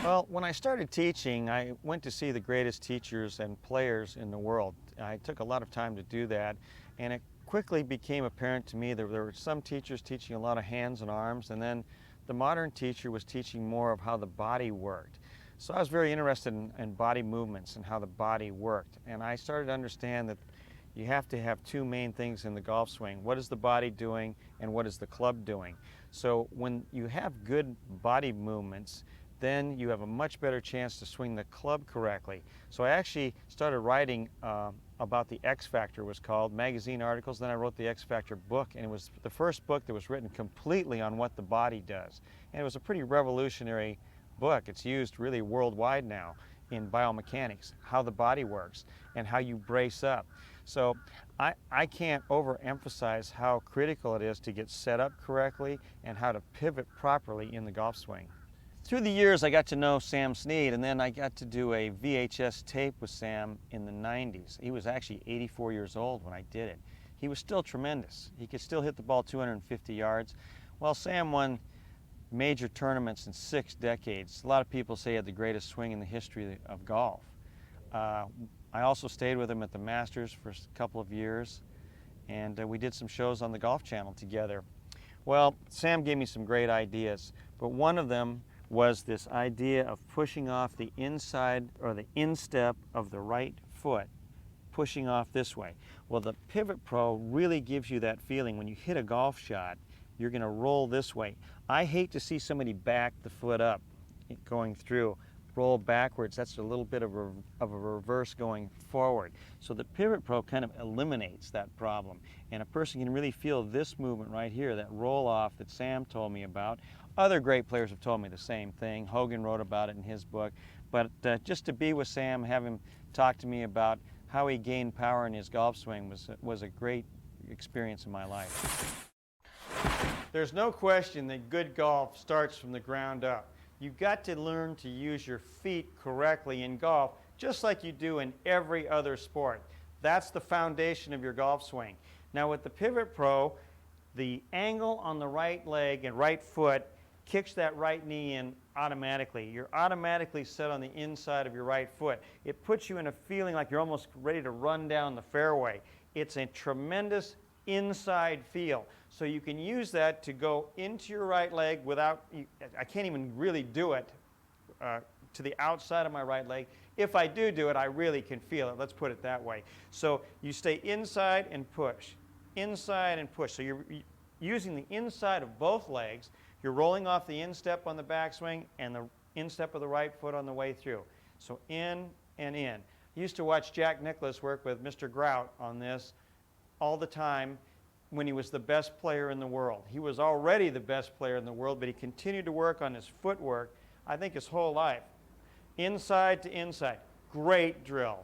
Well, when I started teaching, I went to see the greatest teachers and players in the world. I took a lot of time to do that, and it quickly became apparent to me that there were some teachers teaching a lot of hands and arms, and then the modern teacher was teaching more of how the body worked. So I was very interested in body movements and how the body worked, and I started to understand that you have to have two main things in the golf swing. What is the body doing and what is the club doing? So when you have good body movements, then you have a much better chance to swing the club correctly. So I actually started writing about the X Factor, was called, magazine articles. Then I wrote the X Factor book, and it was the first book that was written completely on what the body does. And it was a pretty revolutionary book. It's used really worldwide now in biomechanics, how the body works and how you brace up. So I can't overemphasize how critical it is to get set up correctly and how to pivot properly in the golf swing. Through the years, I got to know Sam Snead, and then I got to do a VHS tape with Sam in the 90s. He was actually 84 years old when I did it. He was still tremendous. He could still hit the ball 250 yards. Well, Sam won major tournaments in 6 decades. A lot of people say he had the greatest swing in the history of golf. I also stayed with him at the Masters for a couple of years, and we did some shows on the Golf Channel together. Well, Sam gave me some great ideas, but one of them was this idea of pushing off the inside or the instep of the right foot, pushing off this way. Well, the PivotPro really gives you that feeling. When you hit a golf shot, you're going to roll this way. I hate to see somebody back the foot up going through, roll backwards. That's a little bit of a reverse going forward. So the PivotPro kind of eliminates that problem, and a person can really feel this movement right here, that roll off that Sam told me about. Other great players have told me the same thing. Hogan wrote about it in his book. But just to be with Sam, have him talk to me about how he gained power in his golf swing was a great experience in my life. There's no question that good golf starts from the ground up. You've got to learn to use your feet correctly in golf, just like you do in every other sport. That's the foundation of your golf swing. Now with the PivotPro, the angle on the right leg and right foot kicks that right knee in automatically. You're automatically set on the inside of your right foot. It puts you in a feeling like you're almost ready to run down the fairway. It's a tremendous inside feel. So you can use that to go into your right leg without, I can't even really do it to the outside of my right leg. If I do it, I really can feel it. Let's put it that way. So you stay inside and push, inside and push. So you're using the inside of both legs. You're rolling off the instep on the backswing and the instep of the right foot on the way through. So in and in. I used to watch Jack Nicklaus work with Mr. Grout on this all the time when he was the best player in the world. He was already the best player in the world, but he continued to work on his footwork, I think, his whole life. Inside to inside. Great drill.